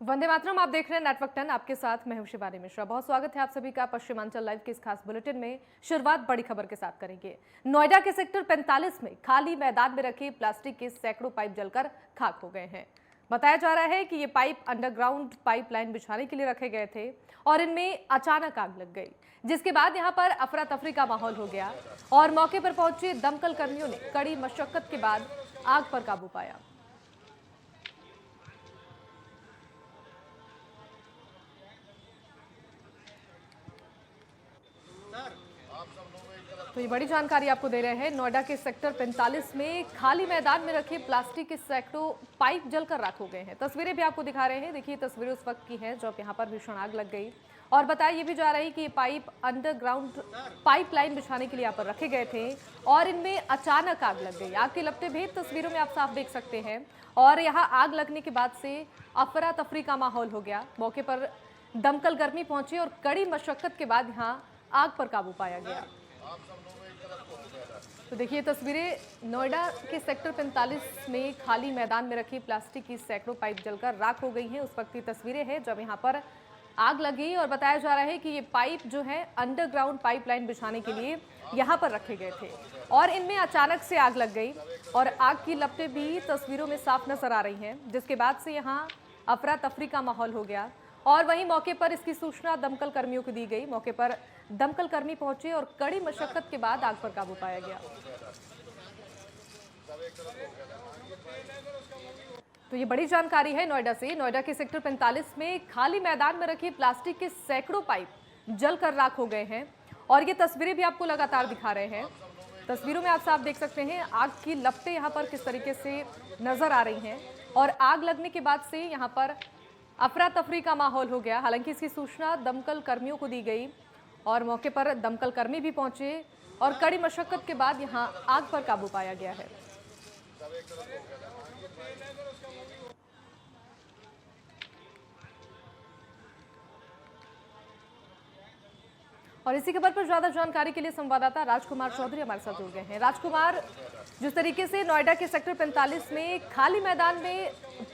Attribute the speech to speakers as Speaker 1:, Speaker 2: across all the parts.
Speaker 1: वंदे मातरम। आप देख रहे हैं नेटवर्क 10। आपके साथ मैं हूं शिवानी मिश्रा। बहुत स्वागत है आप सभी का पश्चिमांचल लाइव के इस खास बुलेटिन में। शुरुआत बड़ी खबर के साथ करेंगे। नोएडा के सेक्टर 45 में खाली मैदान में रखे प्लास्टिक के सैकड़ों पाइप जलकर खाक हो गए हैं। बताया जा रहा है कि ये पाइप अंडरग्राउंड पाइपलाइन बिछाने के लिए रखे गए थे और इनमें अचानक आग लग गई, जिसके बाद यहां पर अफरा तफरी का माहौल हो गया और मौके पर पहुंचे दमकल कर्मियों ने कड़ी मशक्कत के बाद आग पर काबू पाया। तो ये बड़ी जानकारी आपको दे रहे हैं। नोएडा के सेक्टर 45 में खाली मैदान में रखे प्लास्टिक के सैकड़ों पाइप जलकर राख हो गए हैं। तस्वीरें भी आपको दिखा रहे हैं। देखिए, तस्वीरें उस वक्त की हैं जब यहाँ पर भीषण आग लग गई और बताया ये भी जा रही है कि ये पाइप अंडरग्राउंड पाइपलाइन बिछाने के लिए यहाँ पर रखे गए थे और इनमें अचानक आग लग गई। आग के लपटे भेद तस्वीरों में आप साफ देख सकते हैं और यहाँ आग लगने के बाद से अफरा तफरी का माहौल हो गया। मौके पर दमकल कर्मी पहुंचे और कड़ी मशक्कत के बाद यहाँ आग पर काबू पाया गया। तो देखिए तस्वीरें, नोएडा के सेक्टर 45 में खाली मैदान में रखी प्लास्टिक की सैकड़ों पाइप जलकर राख हो गई हैं। उस वक्त की तस्वीरें हैं जब यहां पर आग लगी और बताया जा रहा है कि ये पाइप जो है अंडरग्राउंड पाइपलाइन बिछाने के लिए यहां पर रखे गए थे और इनमें अचानक से आग लग गई और आग की लपटें भी तस्वीरों में साफ नजर आ रही हैं, जिसके बाद से यहाँ अफरा तफरी का माहौल हो गया और वहीं मौके पर इसकी सूचना दमकल कर्मियों को दी गई। मौके पर दमकल कर्मी पहुंचे और कड़ी मशक्कत के बाद आग पर काबू पाया गया। तो ये बड़ी जानकारी है नोएडा से। नोएडा के सेक्टर 45 में खाली मैदान में रखे प्लास्टिक के सैकड़ों पाइप जलकर राख हो गए हैं और ये तस्वीरें भी आपको लगातार दिखा रहे हैं। तस्वीरों में आप साफ देख सकते हैं आग की लपटें यहाँ पर किस तरीके से नजर आ रही हैं और आग लगने के बाद से यहाँ पर अफरा तफरी का माहौल हो गया। हालांकि इसकी सूचना दमकल कर्मियों को दी गई और मौके पर दमकल कर्मी भी पहुंचे और कड़ी मशक्कत के बाद यहां आग पर काबू पाया गया है। और इसी खबर पर ज्यादा जानकारी के लिए संवाददाता राजकुमार चौधरी हमारे साथ जुड़ गए हैं। राजकुमार, जिस तरीके से नोएडा के सेक्टर 45 में खाली मैदान में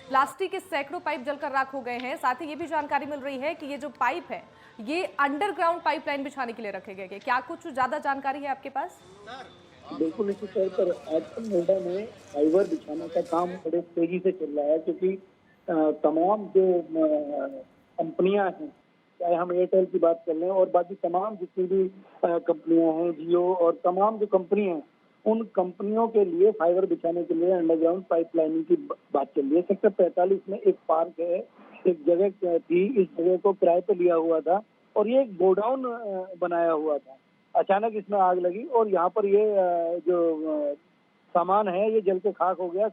Speaker 1: प्लास्टिक के सैकड़ों पाइप जलकर राख हो गए हैं, साथ ही ये भी जानकारी मिल रही है कि ये जो पाइप है ये अंडरग्राउंड पाइपलाइन बिछाने के लिए रखे गए हैं। क्या कुछ ज्यादा जानकारी है आपके पास?
Speaker 2: बिल्कुल निश्चित तौर पर आजकल नोएडा में फाइबर बिछाने का काम बड़े तेजी से चल रहा है, क्योंकि तमाम जो कंपनियां हैं, चाहे हम एयरटेल की बात कर लें और बाकी तमाम जितनी भी कंपनियां हैं, जियो और तमाम जो कंपनी हैं, उन कंपनियों के लिए फाइबर बिछाने के लिए अंडरग्राउंड पाइपलाइनिंग की बात चल रही है। सेक्टर 45 में एक पार्क है, एक जगह थी, इस जगह को किराए पे लिया हुआ था और ये एक गोडाउन बनाया हुआ था। अचानक इसमें आग लगी और यहाँ पर ये जो सामान है ये जल के खाक हो गया।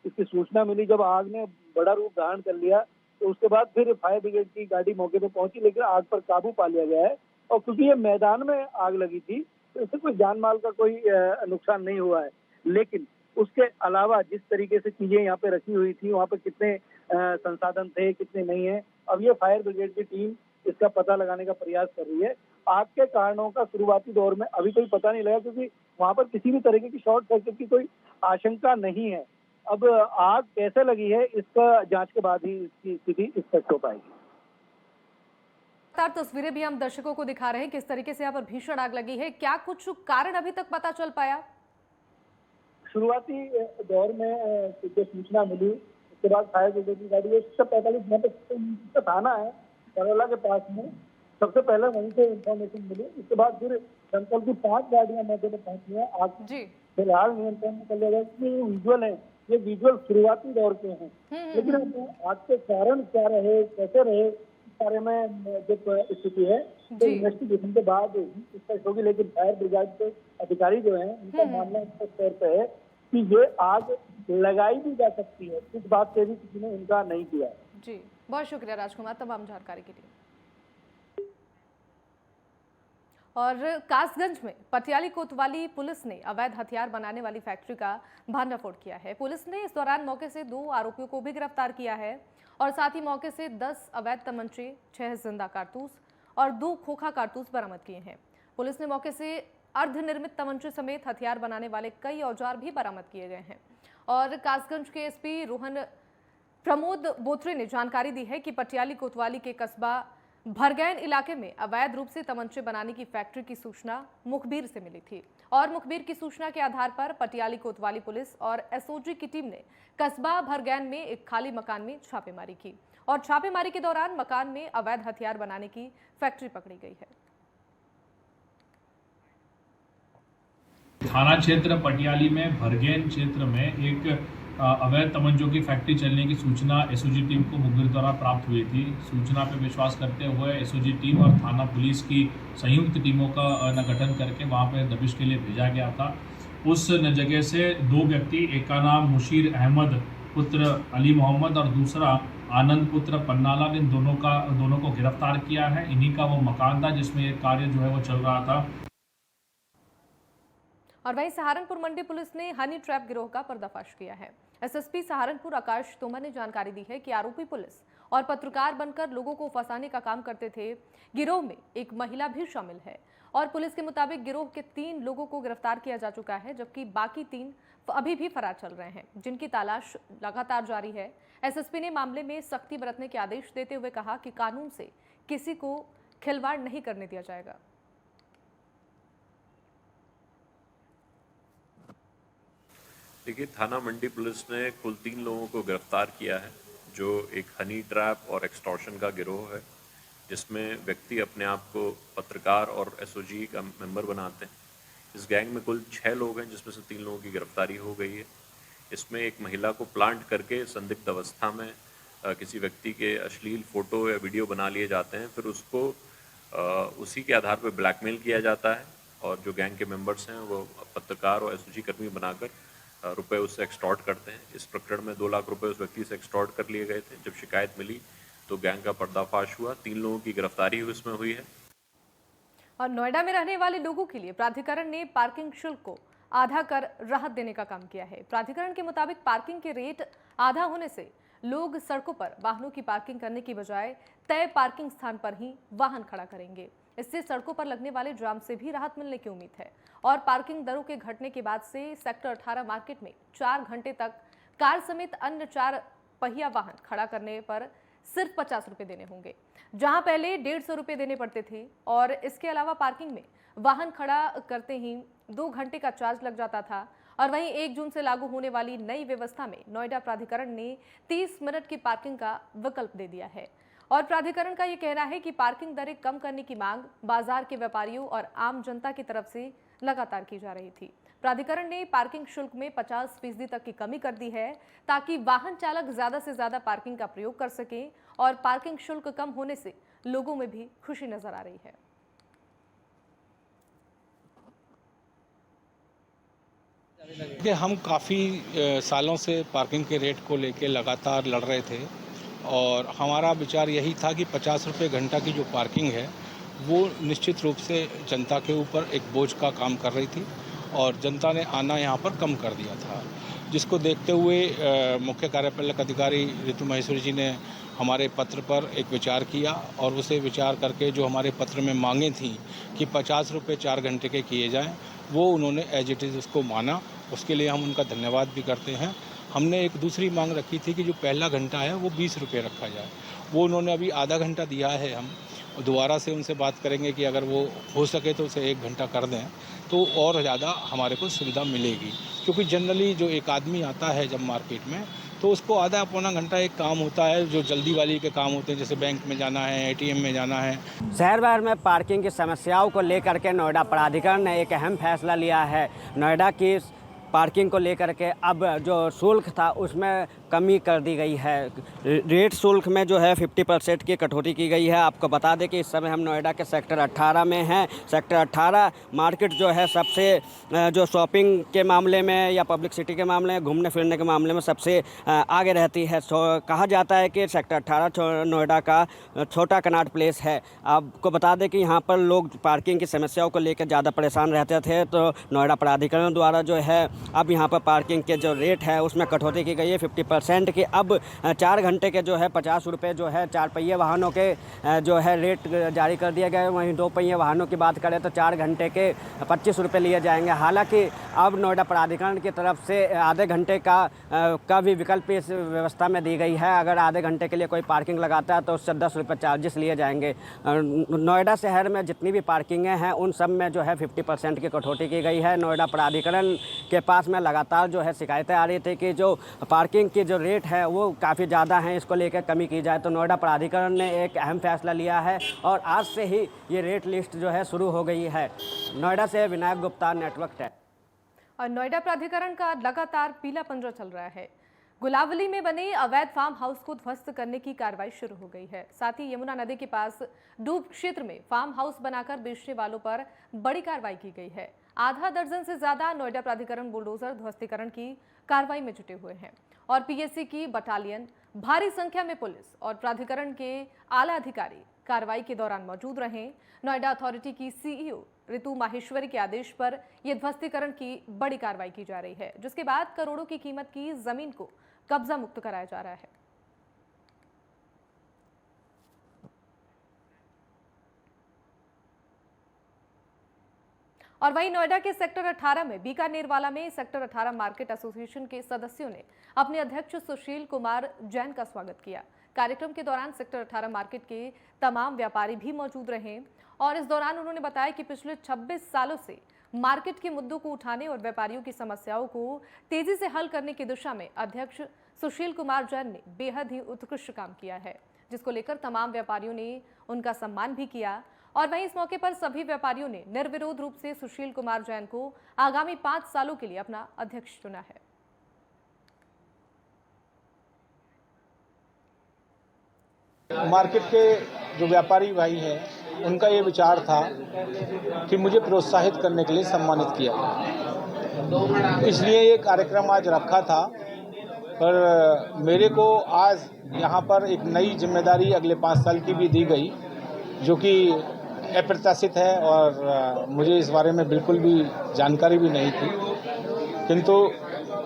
Speaker 2: इसकी सूचना मिली जब आग ने बड़ा रूप धारण कर लिया, तो उसके बाद फिर फायर ब्रिगेड की गाड़ी मौके पे पहुंची, लेकिन आग पर काबू पा लिया गया है। और क्योंकि ये मैदान में आग लगी थी तो इससे कोई जान माल का कोई नुकसान नहीं हुआ है, लेकिन उसके अलावा जिस तरीके से चीजें यहाँ पे रखी हुई थी, वहाँ पे कितने संसाधन थे कितने नहीं है, अब ये फायर ब्रिगेड की टीम इसका पता लगाने का प्रयास कर रही है। आग के कारणों का शुरुआती दौर में अभी कोई पता नहीं लगा, क्योंकि वहां पर किसी भी तरीके की शॉर्ट सर्किट की कोई आशंका नहीं है। अब आग कैसे लगी है इसका जांच के बाद ही इसकी स्थिति स्पष्ट हो पाएगी।
Speaker 1: तस्वीरें भी हम दर्शकों को दिखा रहे हैं किस तरीके से यहाँ पर भीषण आग लगी है। क्या कुछ कारण अभी तक पता चल पाया?
Speaker 2: शुरुआती दौर में जो सूचना मिली उसके बाद फायर ब्रिगेड की गाड़ी 145 थाना है करोला के पास में, सबसे पहले वहीं से इंफॉर्मेशन मिली। उसके बाद फिर दमकल की 5 गाड़ियां मौके पर पहुंची हैं। आग फिलहाल नियंत्रण में कर लिया गया। विजुअल है, ये विजुअल शुरुआती दौर के हैं, लेकिन आग के कारण क्या रहे कैसे रहे इस बारे में जो स्थिति है तो इन्वेस्टिगेशन के बाद स्पष्ट होगी। लेकिन फायर ब्रिगेड के अधिकारी जो है उनका मानना स्पष्ट तौर पर है कि ये आग लगाई भी जा सकती है। इस बात से भी किसी ने इनकार नहीं किया है।
Speaker 1: जी, बहुत शुक्रिया राजकुमार तमाम जानकारी के लिए। और कासगंज में पटियाली कोतवाली पुलिस ने अवैध हथियार बनाने वाली फैक्ट्री का भंडाफोड़ किया है। पुलिस ने इस दौरान मौके से 2 आरोपियों को भी गिरफ्तार किया है और साथ ही मौके से 10 अवैध तमंचे, 6 जिंदा कारतूस और 2 खोखा कारतूस बरामद किए हैं। पुलिस ने मौके से अर्धनिर्मित तमंचे समेत हथियार बनाने वाले कई औजार भी बरामद किए गए हैं। और कासगंज के एसपी रोहन प्रमोद बोत्रे ने जानकारी दी है कि पटियाली कोतवाली के कस्बा भरगैन इलाके में अवैध रूप से तमंचे बनाने की फैक्ट्री की सूचना मुखबिर से मिली थी और मुखबिर की सूचना के आधार पर पटियाली कोतवाली पुलिस और एसओजी की टीम ने कस्बा भरगैन में एक खाली मकान में छापेमारी की और छापेमारी के दौरान मकान में अवैध हथियार बनाने की फैक्ट्री पकड़ी गई है।
Speaker 3: थाना क्षेत्र पटियाली में भरगैन क्षेत्र में एक अवैध तमंचों की फैक्ट्री चलने की सूचना एसओजी टीम को मुखबिर द्वारा प्राप्त हुई थी। सूचना पर विश्वास करते हुए एसओजी टीम और थाना पुलिस की संयुक्त टीमों का गठन करके वहां पर दबिश के लिए भेजा गया था। उस जगह से दो व्यक्ति, एक का नाम मुशीर अहमद पुत्र अली मोहम्मद और दूसरा आनंद पुत्र पन्नालाल, इन दोनों को गिरफ्तार किया है। इन्हीं का वो मकान था जिसमें ये कार्य जो है वो चल रहा था।
Speaker 1: और वहीं सहारनपुर मंडी पुलिस ने हनी ट्रैप गिरोह का पर्दाफाश किया है। एसएसपी सहारनपुर आकाश तोमर ने जानकारी दी है कि आरोपी पुलिस और पत्रकार बनकर लोगों को फंसाने का काम करते थे। गिरोह में एक महिला भी शामिल है और पुलिस के मुताबिक गिरोह के 3 लोगों को गिरफ्तार किया जा चुका है, जबकि बाकी 3 अभी भी फरार चल रहे हैं, जिनकी तलाश लगातार जारी है। एसएसपी ने मामले में सख्ती बरतने के आदेश देते हुए कहा कि कानून से किसी को खिलवाड़ नहीं करने दिया जाएगा।
Speaker 4: देखिए, थाना मंडी पुलिस ने कुल 3 लोगों को गिरफ्तार किया है, जो एक हनी ट्रैप और एक्सटॉर्शन का गिरोह है, जिसमें व्यक्ति अपने आप को पत्रकार और एसओजी का मेंबर बनाते हैं। इस गैंग में कुल 6 लोग हैं, जिसमें से 3 लोगों की गिरफ्तारी हो गई है। इसमें एक महिला को प्लांट करके संदिग्ध अवस्था में किसी व्यक्ति के अश्लील फोटो या वीडियो बना लिए जाते हैं, फिर उसको उसी के आधार पर ब्लैकमेल किया जाता है और जो गैंग के मेंबर्स हैं वो पत्रकार और एसओजी कर्मी बनाकर रुपए उससे एक्सटॉर्ट करते हैं। इस प्रकरण में 2 लाख रुपए उस व्यक्ति से एक्सटॉर्ट कर लिए गए थे। जब शिकायत मिली तो गैंग का पर्दाफाश हुआ, 3 लोगों की गिरफ्तारी इसमें हुई है।
Speaker 1: और नोएडा में रहने वाले लोगों के लिए प्राधिकरण ने पार्किंग शुल्क को आधा कर राहत देने का काम किया है। प्राधिकरण के मुताबिक पार्किंग के रेट आधा होने से लोग सड़कों पर वाहनों की पार्किंग करने की बजाय तय पार्किंग स्थान पर ही वाहन खड़ा करेंगे। इससे सड़कों पर लगने वाले जाम से भी राहत मिलने की उम्मीद है और पार्किंग दरों के घटने के बाद से सेक्टर 18 मार्केट में 4 घंटे तक कार समेत अन्य 4 पहिया वाहन खड़ा करने पर सिर्फ 50 रुपए देने होंगे, जहां पहले 150 रुपए देने पड़ते थे। और इसके अलावा पार्किंग में वाहन खड़ा करते ही 2 घंटे का चार्ज लग जाता था। और वहीं 1 जून से लागू होने वाली नई व्यवस्था में नोएडा प्राधिकरण ने 30 मिनट की पार्किंग का विकल्प दे दिया है और प्राधिकरण का ये कहना है कि पार्किंग दरें कम करने की मांग बाजार के व्यापारियों और आम जनता की तरफ से लगातार की जा रही थी। प्राधिकरण ने पार्किंग शुल्क में 50% तक की कमी कर दी है ताकि वाहन चालक ज्यादा से ज्यादा पार्किंग का प्रयोग कर सकें और पार्किंग शुल्क कम होने से लोगों में भी खुशी नजर आ रही है।
Speaker 5: कि हम काफ़ी सालों से पार्किंग के रेट को लेके लगातार लड़ रहे थे और हमारा विचार यही था कि 50 रुपये घंटा की जो पार्किंग है वो निश्चित रूप से जनता के ऊपर एक बोझ का काम कर रही थी और जनता ने आना यहाँ पर कम कर दिया था, जिसको देखते हुए मुख्य कार्यपालक अधिकारी ऋतु महेश्वरी जी ने हमारे पत्र पर एक विचार किया और उसे विचार करके जो हमारे पत्र में मांगे थी कि 50 रुपये 4 घंटे के किए जाएं, वो उन्होंने एज इट इज़ उसको माना। उसके लिए हम उनका धन्यवाद भी करते हैं। हमने एक दूसरी मांग रखी थी कि जो पहला घंटा है वो 20 रुपये रखा जाए, वो उन्होंने अभी आधा घंटा दिया है। हम दोबारा से उनसे बात करेंगे कि अगर वो हो सके तो उसे 1 घंटा कर दें तो और ज़्यादा हमारे को सुविधा मिलेगी, क्योंकि जनरली जो एक आदमी आता है जब मार्केट में तो उसको आधा पौना घंटा एक काम होता है जो जल्दी वाली के काम होते हैं, जैसे बैंक में जाना है, एटीएम में जाना है।
Speaker 6: शहर भर में पार्किंग की समस्याओं को लेकर के नोएडा प्राधिकरण ने एक अहम फैसला लिया है। नोएडा की पार्किंग को लेकर के अब जो शुल्क था उसमें कमी कर दी गई है। रेट शुल्क में जो है 50% की कटौती की गई है। आपको बता दें कि इस समय हम नोएडा के सेक्टर 18 में हैं। सेक्टर 18 मार्केट जो है सबसे जो शॉपिंग के मामले में या पब्लिक सिटी के मामले में, घूमने फिरने के मामले में सबसे आगे रहती है। कहा जाता है कि सेक्टर 18 नोएडा का छोटा कनॉट प्लेस है। आपको बता दें कि यहाँ पर लोग पार्किंग की समस्याओं को लेकर ज़्यादा परेशान रहते थे, तो नोएडा प्राधिकरण द्वारा जो है अब यहाँ पर पार्किंग के जो रेट है उसमें कटौती की गई है। 50% 50% की अब 4 घंटे के जो है 50 रुपये जो है 4 पहिए वाहनों के जो है रेट जारी कर दिया गया है। वहीं 2 पहिए वाहनों की बात करें तो 4 घंटे के 25 रुपये लिए जाएंगे। हालांकि अब नोएडा प्राधिकरण की तरफ से आधे घंटे का भी विकल्प इस व्यवस्था में दी गई है। अगर आधे घंटे के लिए कोई पार्किंग लगाता है तो उससे 10 रुपये चार्जेस लिए जाएंगे। नोएडा शहर में जितनी भी पार्किंगें हैं उन सब में जो है 50% की कटौती की गई है। नोएडा प्राधिकरण के पास में लगातार जो है शिकायतें आ रही थी कि जो पार्किंग की जो रेट है वो काफ़ी ज़्यादा है, इसको लेकर कमी की जाए। तो नोएडा प्राधिकरण ने एक अहम फैसला लिया है और आज से ही ये रेट लिस्ट जो है शुरू हो गई है। नोएडा से विनायक गुप्ता, नेटवर्क 10।
Speaker 1: और नोएडा प्राधिकरण का लगातार पीला पंजा चल रहा है। गुलावली में बने अवैध फार्म हाउस को ध्वस्त करने की कार्रवाई शुरू हो गई है। साथ ही यमुना नदी के पास डूब क्षेत्र में फार्म हाउस बनाकर बेचने वालों पर बड़ी कार्रवाई की गई है। आधा दर्जन से ज्यादा नोएडा प्राधिकरण बुलडोजर ध्वस्तीकरण की कार्रवाई में जुटे हुए हैं और पीएससी की बटालियन, भारी संख्या में पुलिस और प्राधिकरण के आला अधिकारी कार्रवाई के दौरान मौजूद रहे। नोएडा अथॉरिटी की सीईओ ऋतु माहेश्वरी के आदेश पर यह ध्वस्तीकरण की बड़ी कार्रवाई की जा रही है, जिसके बाद करोड़ों की कीमत की जमीन को कब्जा मुक्त कराया जा रहा है। और वहीं नोएडा के सेक्टर 18 में बीकानेर वाला में सेक्टर 18 मार्केट एसोसिएशन के सदस्यों ने अपने अध्यक्ष सुशील कुमार जैन का स्वागत किया। कार्यक्रम के दौरान सेक्टर 18 मार्केट के तमाम व्यापारी भी मौजूद रहे और इस दौरान उन्होंने बताया कि पिछले 26 सालों से मार्केट के मुद्दों को उठाने और व्यापारियों की समस्याओं को तेजी से हल करने की दिशा में अध्यक्ष सुशील कुमार जैन ने बेहद ही उत्कृष्ट काम किया है, जिसको लेकर तमाम व्यापारियों ने उनका सम्मान भी किया। और वहीं इस मौके पर सभी व्यापारियों ने निर्विरोध रूप से सुशील कुमार जैन को आगामी 5 सालों के लिए अपना अध्यक्ष चुना है।
Speaker 5: मार्केट के जो व्यापारी भाई हैं उनका ये विचार था कि मुझे प्रोत्साहित करने के लिए सम्मानित किया जाए, इसलिए ये कार्यक्रम आज रखा था। पर मेरे को आज यहाँ पर एक नई जिम्मेदारी अगले 5 साल की भी दी गई, जो कि अप्रत्याशित है और मुझे इस बारे में बिल्कुल भी जानकारी भी नहीं थी। किंतु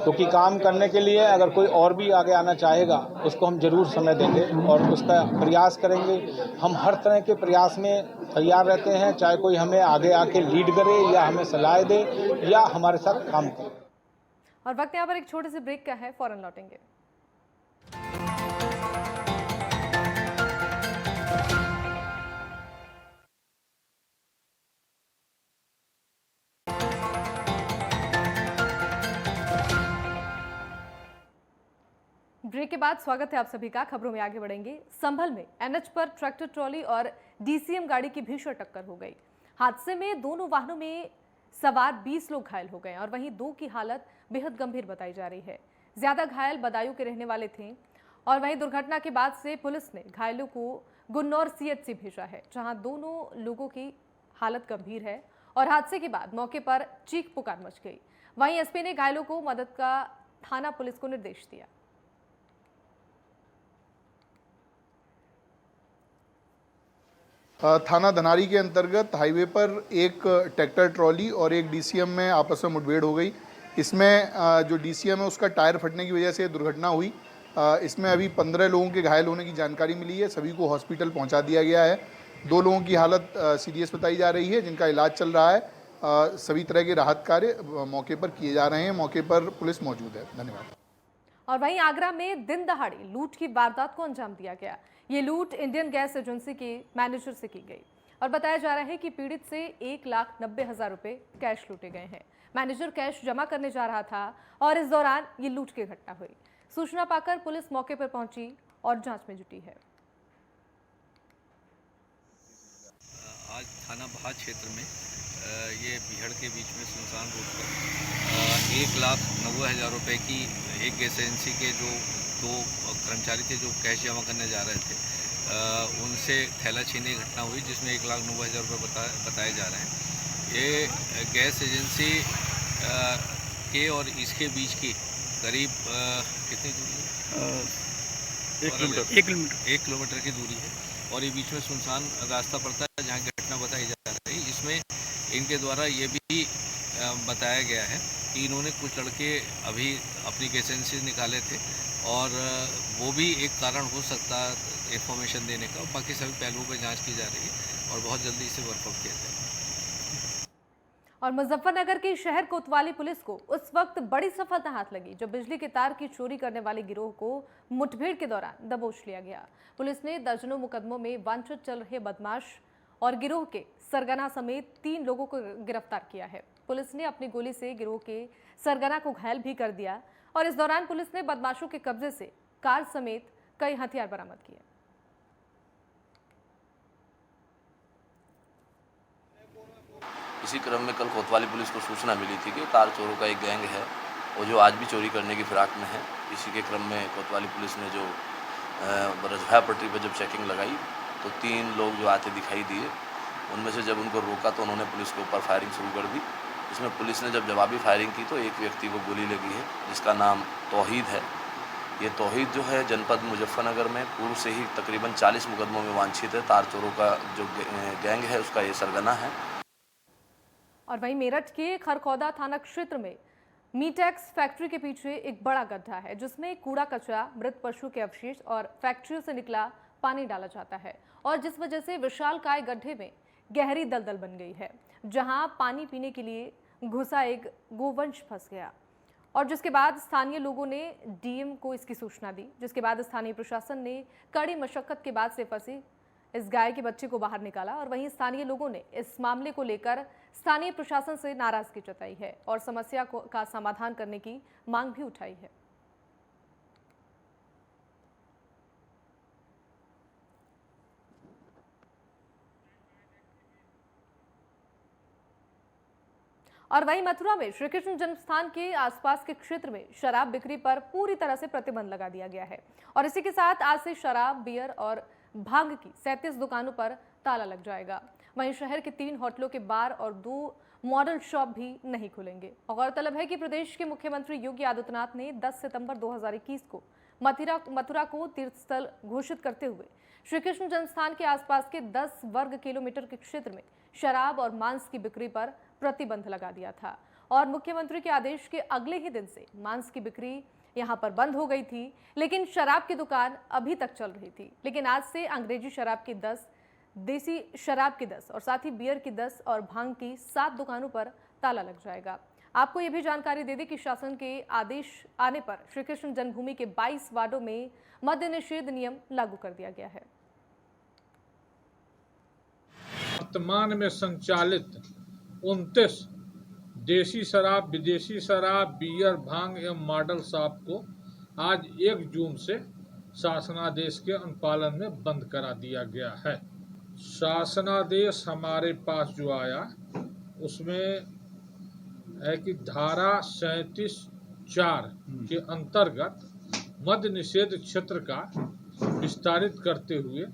Speaker 5: क्योंकि काम करने के लिए अगर कोई और भी आगे आना चाहेगा उसको हम जरूर समय देंगे और उसका प्रयास करेंगे। हम हर तरह के प्रयास में तैयार रहते हैं, चाहे कोई हमें आगे आके लीड करे या हमें सलाह दे या हमारे साथ काम करे।
Speaker 1: और वक्त यहाँ पर एक छोटे से ब्रेक का है, फौरन लौटेंगे। ब्रेक के बाद स्वागत है आप सभी का। खबरों में आगे बढ़ेंगे। संभल में एनएच पर ट्रैक्टर ट्रॉली और डीसीएम गाड़ी की भीषण टक्कर हो गई। हादसे में दोनों वाहनों में सवार 20 लोग घायल हो गए और वहीं 2 की हालत बेहद गंभीर बताई जा रही है। ज्यादा घायल बदायूं के रहने वाले थे और वहीं दुर्घटना के बाद से पुलिस ने घायलों को गुन्नौर सीएचसी भेजा है, जहां दोनों लोगों की हालत गंभीर है और हादसे के बाद मौके पर चीख पुकार मच गई। वहीं एसपी ने घायलों को मदद का थाना पुलिस को निर्देश दिया।
Speaker 7: थाना धनारी के अंतर्गत हाईवे पर एक ट्रैक्टर ट्रॉली और एक डीसीएम में आपस में मुठभेड़ हो गई। इसमें जो डीसीएम है उसका टायर फटने की वजह से दुर्घटना हुई। इसमें अभी 15 लोगों के घायल होने की जानकारी मिली है। सभी को हॉस्पिटल पहुंचा दिया गया है। 2 लोगों की हालत सीरियस बताई जा रही है, जिनका इलाज चल रहा है। सभी तरह के राहत कार्य मौके पर किए जा रहे हैं। मौके पर पुलिस मौजूद है। धन्यवाद।
Speaker 1: और वहीं आगरा में दिन दहाड़े लूट की वारदात को अंजाम दिया गया। ये लूट इंडियन गैस एजेंसी के मैनेजर से की गई और बताया जा रहा है कि पीड़ित से 1,90,000 रुपए कैश लूटे गए हैं। मैनेजर कैश जमा करने जा रहा था और इस दौरान ये लूट की घटना हुई। सूचना पाकर पुलिस मौके पर पहुंची और जांच में जुटी है।
Speaker 8: आज थाना बहार क्षेत्र में ये बिहड़ के बीच में सुनसान रोड पर 1,90,000 रुपए की एक गैस एजेंसी के जो 2 कर्मचारी थे जो कैश जमा करने जा रहे थे, उनसे थैला छीनने की घटना हुई, जिसमें 1,90,000 रुपये बताए जा रहे हैं। ये गैस एजेंसी के और इसके बीच की करीब कितनी दूरी है? 1 किलोमीटर की दूरी है और ये बीच में सुनसान रास्ता पड़ता है जहाँ घटना बताई जा रही है। इसमें इनके द्वारा ये भी बताया गया है कि इन्होंने कुछ लड़के अभी अपनी गैस एजेंसी निकाले थे और वो भी एक कारण हो सकता है इंफॉर्मेशन देने का। बाकी सभी पहलुओं पर जांच की जा रही है और बहुत जल्दी इसे वर्कआउट किया जाएगा।
Speaker 1: और मुजफ्फरनगर की शहर कोतवाली पुलिस को उस वक्त बड़ी सफलता हाथ लगी जब बिजली के तार की चोरी करने वाले गिरोह को मुठभेड़ के दौरान दबोच लिया गया। पुलिस ने दर्जनों मुकदमों में वांछित चल रहे बदमाश और गिरोह के सरगना समेत 3 लोगों को गिरफ्तार किया है। पुलिस ने अपनी गोली से गिरोह के सरगना को घायल भी कर दिया और इस दौरान पुलिस ने बदमाशों के कब्जे से कार समेत कई हथियार बरामद किए।
Speaker 9: इसी क्रम में कल कोतवाली पुलिस को सूचना मिली थी कि कार चोरों का एक गैंग है और जो आज भी चोरी करने की फिराक में है। इसी के क्रम में कोतवाली पुलिस ने जो रजभा पटरी पर जब चेकिंग लगाई तो 3 लोग जो आते दिखाई दिए। उनमें से जब उनको रोका तो उन्होंने पुलिस के ऊपर फायरिंग शुरू कर दी। इसमें पुलिस ने जब जवाबी फायरिंग की तो एक व्यक्ति को गोली लगी है जिसका नाम तौहीद है। ये तौहीद जो है जनपद मुजफ्फरनगर में पूर्व से ही तकरीबन 40 मुकदमों में वांछित है। तार चोरों का जो गैंग है उसका ये सरगना है।
Speaker 1: और वहीं मेरठ के खरखौदा थाना क्षेत्र में मीटेक्स फैक्ट्री के पीछे एक बड़ा गड्ढा है जिसमें कूड़ा कचरा, मृत पशु के अवशेष और फैक्ट्रियों से निकला पानी डाला जाता है और जिस वजह से विशालकाय गड्ढे में गहरी दलदल बन गई है जहां पानी पीने के लिए घुसा एक गोवंश फंस गया और जिसके बाद स्थानीय लोगों ने डीएम को इसकी सूचना दी, जिसके बाद स्थानीय प्रशासन ने कड़ी मशक्कत के बाद से फंसी इस गाय के बच्चे को बाहर निकाला और वहीं स्थानीय लोगों ने इस मामले को लेकर स्थानीय प्रशासन से नाराजगी जताई है और समस्या का समाधान करने की मांग भी उठाई है। और वहीं मथुरा में श्री कृष्ण जन्मस्थान के आसपास के क्षेत्र में शराब बिक्री पर पूरी तरह से प्रतिबंध लगा दिया गया है और इसी के साथ आज से शराब, बियर और भांग की 37 दुकानों पर ताला लग जाएगा। वहीं शहर के 3 होटलों के बार और 2 मॉडल शॉप भी नहीं खुलेंगे। गौरतलब है कि प्रदेश के मुख्यमंत्री योगी आदित्यनाथ ने 10 सितंबर 2021 को मथुरा को तीर्थस्थल घोषित करते हुए श्री कृष्ण जन्मस्थान के आसपास के 10 वर्ग किलोमीटर के क्षेत्र में शराब और मांस की बिक्री पर प्रतिबंध लगा दिया था और मुख्यमंत्री के आदेश के अगले ही दिन से मांस की बिक्री यहां पर बंद हो गई थी, लेकिन शराब की दुकान अभी तक चल रही थी। लेकिन आज से अंग्रेजी शराब की 10, देसी शराब की 10 और साथ ही बियर की 10 और भांग की 7 दुकानों पर ताला लग जाएगा। आपको ये भी जानकारी दे दें कि शासन के आदेश आने पर श्री कृष्ण जन्मभूमि के 22 वार्डों में मद्य निषेध नियम लागू कर दिया गया है।
Speaker 10: वर्तमान में संचालित 29 देसी शराब, विदेशी शराब, बियर, भांग एवं मॉडल शॉप को आज 1 जून से शासनादेश के अनुपालन में बंद करा दिया गया है। शासनादेश हमारे पास जो आया उसमें है कि धारा 37(4) के अंतर्गत मद्य निषेध क्षेत्र का विस्तारित करते हुए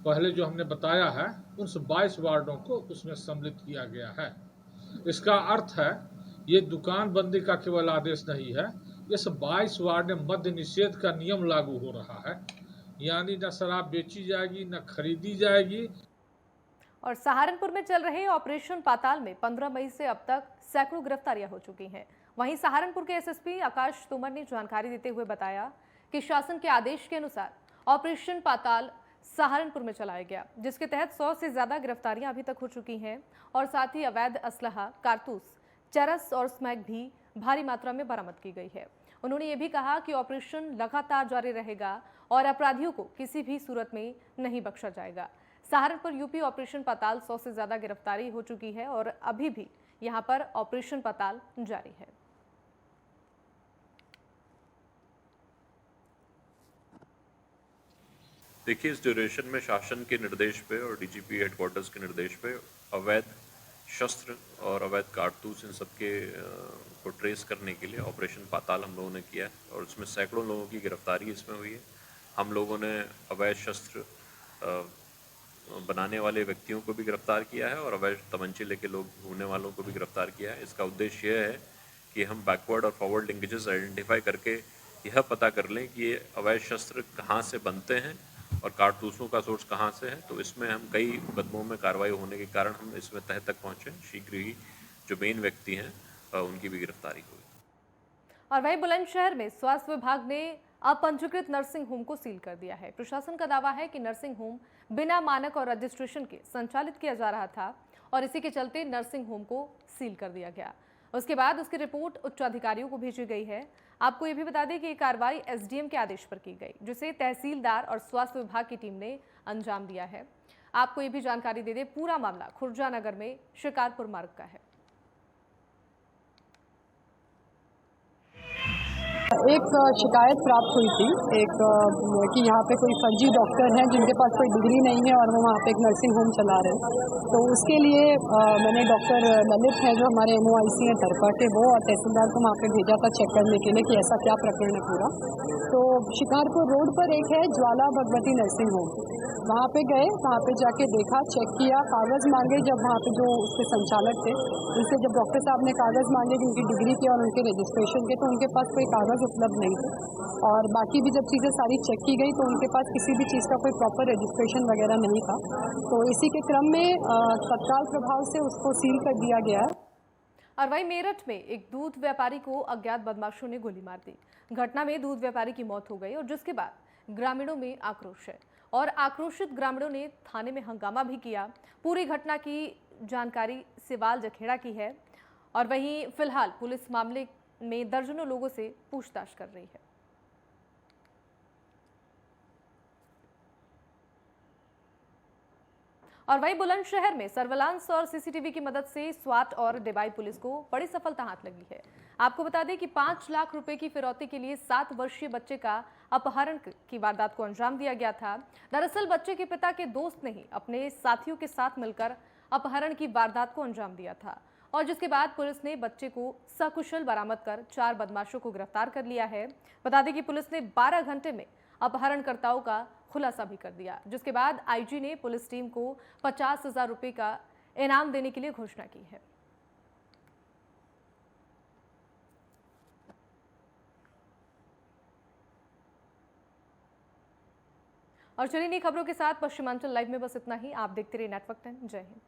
Speaker 10: पहले जो हमने बताया है उन 22 वार्डों को उसमें सम्मिलित किया गया है। इसका अर्थ है ये दुकान बंदी का केवल आदेश नहीं है, इस 22 वार्ड में मद्य निषेध का नियम लागू हो रहा है, यानी न शराब बेची जाएगी न खरीदी जाएगी।
Speaker 1: और सहारनपुर में चल रहे ऑपरेशन पाताल में 15 मई से अब तक सैकड़ों गिरफ्तारियां हो चुकी हैं। वहीं सहारनपुर के एसएसपी आकाश तोमर ने जानकारी देते हुए बताया कि शासन के आदेश के अनुसार ऑपरेशन पाताल सहारनपुर में चलाया गया, जिसके तहत 100 से ज्यादा गिरफ्तारियां अभी तक हो चुकी हैं और साथ ही अवैध असलहा, कारतूस, चरस और स्मैक भी भारी मात्रा में बरामद की गई है। उन्होंने ये भी कहा कि ऑपरेशन लगातार जारी रहेगा और अपराधियों को किसी भी सूरत में नहीं बख्शा जाएगा। सहारनपुर यूपी ऑपरेशन पाताल 100 से ज्यादा गिरफ्तारी हो चुकी है और अभी भी यहां पर ऑपरेशन पाताल जारी है।
Speaker 4: देखिए, इस ड्यूरेशन में शासन के निर्देश पे और डीजीपी हेडक्वार्टर्स के निर्देश पे अवैध शस्त्र और अवैध कारतूस इन सबके को ट्रेस करने के लिए ऑपरेशन पाताल हम लोगों ने किया है और उसमें सैकड़ों लोगों की गिरफ्तारी इसमें हुई है। हम लोगों ने अवैध शस्त्र बनाने वाले व्यक्तियों को भी गिरफ्तार किया है और अवैध तमंचे लेके लोग घूमने वालों को भी गिरफ्तार किया है। इसका उद्देश्य यह है कि हम बैकवर्ड और फॉरवर्ड लिंकेजेस आइडेंटिफाई करके यह पता कर लें कि ये अवैध शस्त्र कहाँ से बनते हैं और कारतूसों का सोर्स कहाँ से है। तो इसमें हम कई मुकदमों में कार्रवाई होने के कारण हम इसमें तह तक पहुँचे। शीघ्र ही जो मेन व्यक्ति हैं उनकी भी गिरफ्तारी हुई।
Speaker 1: और वहीं बुलंदशहर में स्वास्थ्य विभाग ने अपंजीकृत नर्सिंग होम को सील कर दिया है। प्रशासन का दावा है कि नर्सिंग होम बिना मानक और रजिस्ट्रेशन के संचालित किया जा रहा था और इसी के चलते नर्सिंग होम को सील कर दिया गया। उसके बाद उसकी रिपोर्ट उच्च अधिकारियों को भेजी गई है। आपको ये भी बता दें कि ये कार्रवाई एसडीएम के आदेश पर की गई, जिसे तहसीलदार और स्वास्थ्य विभाग की टीम ने अंजाम दिया है। आपको ये भी जानकारी दे दें, पूरा मामला खुर्जा नगर में शिकारपुर मार्ग का है।
Speaker 11: एक शिकायत प्राप्त हुई थी कि यहाँ पे कोई फर्जी डॉक्टर हैं जिनके पास कोई डिग्री नहीं है और वो वहाँ पे एक नर्सिंग होम चला रहे हैं। तो उसके लिए मैंने डॉक्टर ललित हैं जो हमारे MOIC हैं तरपा के, वो और तहसीलदार को वहाँ पे भेजा था चेक करने के लिए कि ऐसा क्या प्रकरण है पूरा। तो शिकारपुर रोड पर एक है ज्वाला भगवती नर्सिंग होम, वहाँ पे गए, वहाँ पे जाके देखा, चेक किया, कागज़ मांगे जब वहाँ पे जो उसके संचालक थे उनसे, जब डॉक्टर साहब ने कागज़ मांगे कि उनकी डिग्री के और उनके रजिस्ट्रेशन के, तो उनके पास कोई कागज़ उपलब्ध नहीं थे। और बाकी भी जब चीज़ें सारी चेक की गई तो उनके पास किसी भी चीज़ का कोई प्रॉपर रजिस्ट्रेशन वगैरह नहीं था। तो इसी के क्रम में तत्काल प्रभाव से उसको सील कर दिया गया है।
Speaker 1: और वहीं मेरठ में एक दूध व्यापारी को अज्ञात बदमाशों ने गोली मार दी। घटना में दूध व्यापारी की मौत हो गई और जिसके बाद ग्रामीणों में आक्रोश है और आक्रोशित ग्रामीणों ने थाने में हंगामा भी किया। पूरी घटना की जानकारी सिवाल जखेड़ा की है और वहीं फिलहाल पुलिस मामले में दर्जनों लोगों से पूछताछ कर रही है। और वहीं बुलंदशहर में सर्विलांस और सीसीटीवी की मदद से स्वाट और डेबाई पुलिस को बड़ी सफलता हाथ लगी है। आपको बता दें कि 5 लाख रुपए की फिरौती के लिए 7 वर्षीय बच्चे का अपहरण की वारदात को अंजाम दिया गया था। दरअसल बच्चे के पिता के दोस्त ने ही अपने साथियों के साथ मिलकर अपहरण की वारदात को अंजाम दिया था और जिसके बाद पुलिस ने बच्चे को सकुशल बरामद कर 4 बदमाशों को गिरफ्तार कर लिया है। बता दें कि पुलिस ने 12 घंटे में अपहरणकर्ताओं का खुलासा भी कर दिया, जिसके बाद आईजी ने पुलिस टीम को 50,000 रुपए का इनाम देने के लिए घोषणा की है। और चलिए नई खबरों के साथ पश्चिमांचल लाइव में बस इतना ही। आप देखते रहिए नेटवर्क 10। जय हिंद।